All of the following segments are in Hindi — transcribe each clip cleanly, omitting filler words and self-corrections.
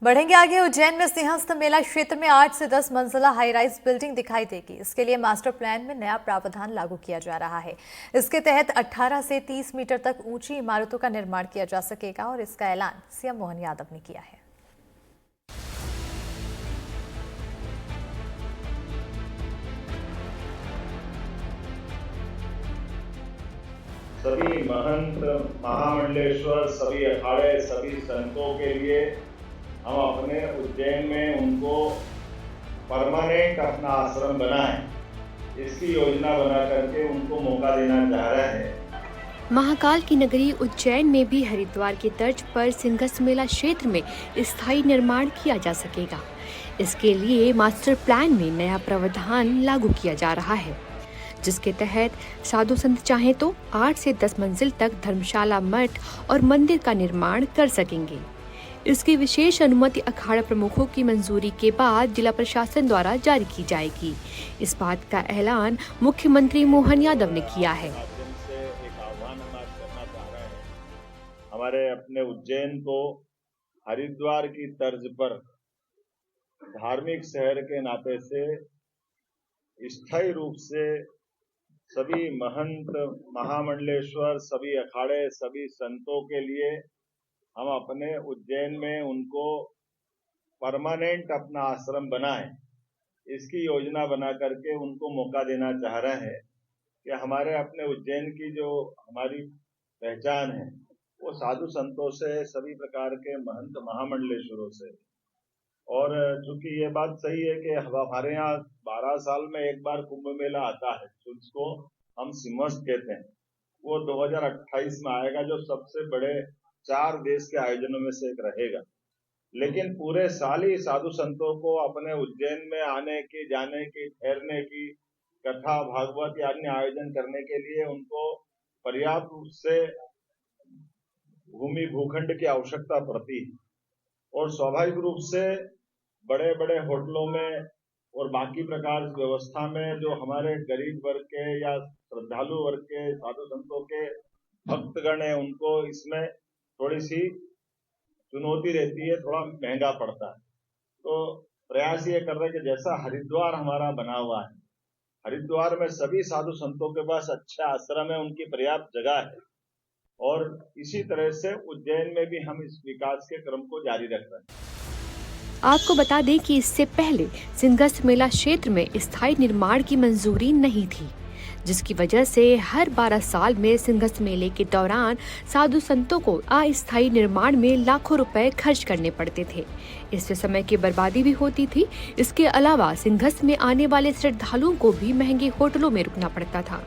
बढ़ेंगे आगे। उज्जैन में सिंहस्थ मेला क्षेत्र में 8 से 10 मंजिला हाई राइज बिल्डिंग दिखाई देगी। इसके लिए मास्टर प्लान में नया प्रावधान लागू किया जा रहा है। इसके तहत 18 से 30 मीटर तक ऊंची इमारतों का निर्माण किया जा सकेगा और इसका ऐलान सीएम मोहन यादव ने किया है। सभी महंत, महामंडलेश्वर, सभी अखाड़े, सभी संतों के लिए हम अपने उज्जैन में उनको परमानेंट अपना आश्रम बनाएं, इसकी योजना बना करके उनको मौका देना चाह रहे हैं। महाकाल की नगरी उज्जैन में भी हरिद्वार की तर्ज पर सिंहस्थ मेला क्षेत्र में स्थायी निर्माण किया जा सकेगा। इसके लिए मास्टर प्लान में नया प्रावधान लागू किया जा रहा है, जिसके तहत साधु संत चाहें तो 8 से 10 मंजिल तक धर्मशाला, मठ और मंदिर का निर्माण कर सकेंगे। इसकी विशेष अनुमति अखाड़ा प्रमुखों की मंजूरी के बाद जिला प्रशासन द्वारा जारी की जाएगी। इस बात का ऐलान मुख्यमंत्री मोहन यादव ने किया है। एक आह्वान हम आज करना चाह रहे हैं, हमारे अपने उज्जैन को हरिद्वार की तर्ज पर धार्मिक शहर के नाते से स्थायी रूप से सभी महंत, महामंडलेश्वर, सभी अखाड़े, सभी संतों के लिए हम अपने उज्जैन में उनको परमानेंट अपना आश्रम बनाएं, इसकी योजना बना करके उनको मौका देना चाह रहे हैं कि हमारे अपने उज्जैन की जो हमारी पहचान है वो साधु संतों से, सभी प्रकार के महंत, महामंडलेश्वरों से। और चूंकि ये बात सही है कि हमारे यहाँ 12 साल में एक बार कुंभ मेला आता है, जिसको हम सिंहस्थ कहते हैं, वो 2028 में आएगा, जो सबसे बड़े 4 देश के आयोजनों में से एक रहेगा। लेकिन पूरे साल ही साधु संतों को अपने उज्जैन में आने की, जाने की, ठहरने की, कथा, भागवत या अन्य आयोजन करने के लिए उनको पर्याप्त रूप से भूमि, भूखंड की आवश्यकता पड़ती है। और स्वाभाविक रूप से बड़े बड़े होटलों में और बाकी प्रकार की व्यवस्था में जो हमारे गरीब वर्ग के या श्रद्धालु वर्ग के साधु संतों के भक्तगण है, उनको इसमें थोड़ी सी चुनौती रहती है, थोड़ा महंगा पड़ता है। तो प्रयास ये कर रहे हैं कि जैसा हरिद्वार हमारा बना हुआ है, हरिद्वार में सभी साधु संतों के पास अच्छे आश्रम है, उनकी पर्याप्त जगह है, और इसी तरह से उज्जैन में भी हम इस विकास के क्रम को जारी रख रहे हैं। आपको बता दें कि इससे पहले सिंहस्थ मेला क्षेत्र में स्थायी निर्माण की मंजूरी नहीं थी, जिसकी वजह से हर 12 साल में सिंहस्थ मेले के दौरान साधु संतों को अस्थायी निर्माण में लाखों रुपए खर्च करने पड़ते थे। इससे समय की बर्बादी भी होती थी। इसके अलावा सिंहस्थ में आने वाले श्रद्धालुओं को भी महंगे होटलों में रुकना पड़ता था।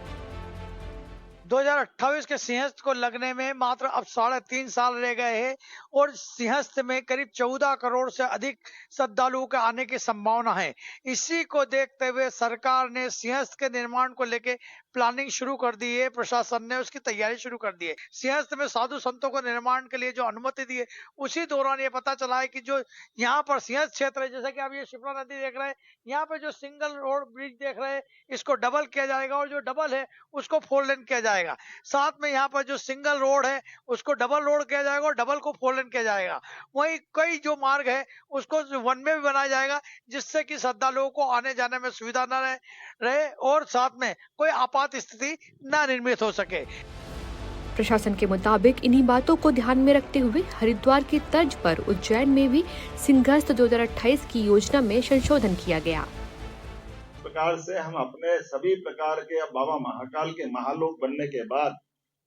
2028 के सिंहस्थ को लगने में मात्र अब 3.5 साल रह गए हैं और सिंहस्थ में करीब 14 करोड़ से अधिक श्रद्धालुओं के आने की संभावना है। इसी को देखते हुए सरकार ने सिंहस्थ के निर्माण को लेके प्लानिंग शुरू कर दी है, प्रशासन ने उसकी तैयारी शुरू कर दी है। सिंहस्थ में साधु संतों को निर्माण के लिए जो अनुमति दी है, उसी दौरान ये पता चला है कि जो यहाँ पर सिंहस्थ क्षेत्र है, जैसे कि आप ये शिप्रा नदी देख रहे हैं, यहाँ पे जो सिंगल रोड ब्रिज देख रहे हैं, इसको डबल किया जाएगा और जो डबल है उसको 4 लेन किया जाएगा। साथ में यहाँ पर जो सिंगल रोड है उसको डबल रोड किया जाएगा और डबल को 4 लेन किया जाएगा। वहीं कई जो मार्ग है उसको 1 वे भी बनाया जाएगा, जिससे कि श्रद्धालुओं को आने जाने में सुविधा न रहे और साथ में कोई आपात स्थिति न निर्मित हो सके। प्रशासन के मुताबिक इन्हीं बातों को ध्यान में रखते हुए हरिद्वार की तर्ज पर उज्जैन में भी सिंहस्थ 2028 की योजना में संशोधन किया गया। प्रकार से हम अपने सभी प्रकार के बाबा महाकाल के महालोक बनने के बाद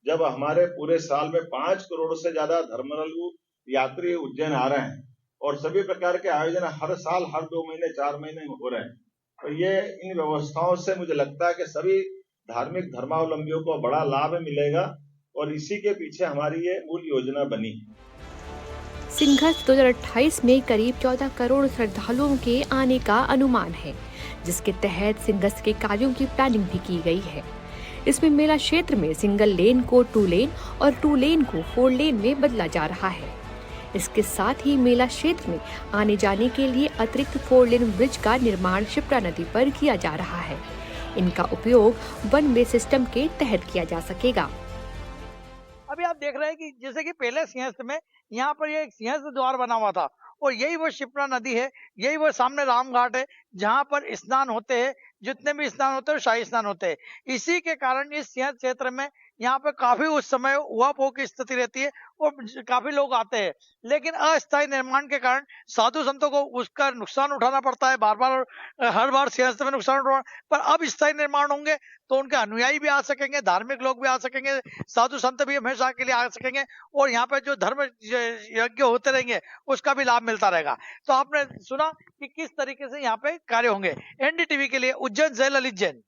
जब हमारे पूरे साल में 5 करोड़ से ज्यादा धर्मालु यात्री उज्जैन आ रहे हैं और सभी प्रकार के आयोजन हर साल, हर 2 महीने, 4 महीने में हो रहे हैं, तो ये इन व्यवस्थाओं से मुझे लगता है कि सभी धार्मिक धर्मावलंबियों को बड़ा लाभ मिलेगा और इसी के पीछे हमारी ये मूल योजना बनी। सिंहस्थ 2028 में करीब 14 करोड़ श्रद्धालुओं के आने का अनुमान है, जिसके तहत सिंहस्थ के कार्यों की प्लानिंग भी की गई है। इसमें मेला क्षेत्र में सिंगल लेन को 2 लेन और 2 लेन को 4 लेन में बदला जा रहा है। इसके साथ ही मेला क्षेत्र में आने जाने के लिए अतिरिक्त 4 लेन ब्रिज का निर्माण शिप्रा नदी पर किया जा रहा है। इनका उपयोग 1 वे सिस्टम के तहत किया जा सकेगा। अभी आप देख रहे हैं कि जैसे कि पहले सिंहस्थ में यहाँ पर ये एक सिंहस्थ द्वार बना हुआ था और यही वो शिप्रा नदी है, यही वो सामने रामघाट है जहाँ पर स्नान होते हैं, जितने भी स्नान होते हैं शाही स्नान होते हैं। इसी के कारण इस सिंहस्थ क्षेत्र में यहाँ पे काफी उस समय उहापोह की स्थिति रहती है और काफी लोग आते हैं, लेकिन अस्थायी निर्माण के कारण साधु संतों को उसका नुकसान उठाना पड़ता है बार बार, हर बार सिंहस्थ में नुकसान उठाना। पर अब स्थायी निर्माण होंगे तो उनके अनुयायी भी आ सकेंगे, धार्मिक लोग भी आ सकेंगे, साधु संत भी हमेशा के लिए आ सकेंगे और यहाँ पे जो धर्म यज्ञ होते रहेंगे उसका भी लाभ मिलता रहेगा। तो आपने सुना कि किस तरीके से यहाँ पे कार्य होंगे। एनडीटीवी के लिए उज्जैन से ललित जैन।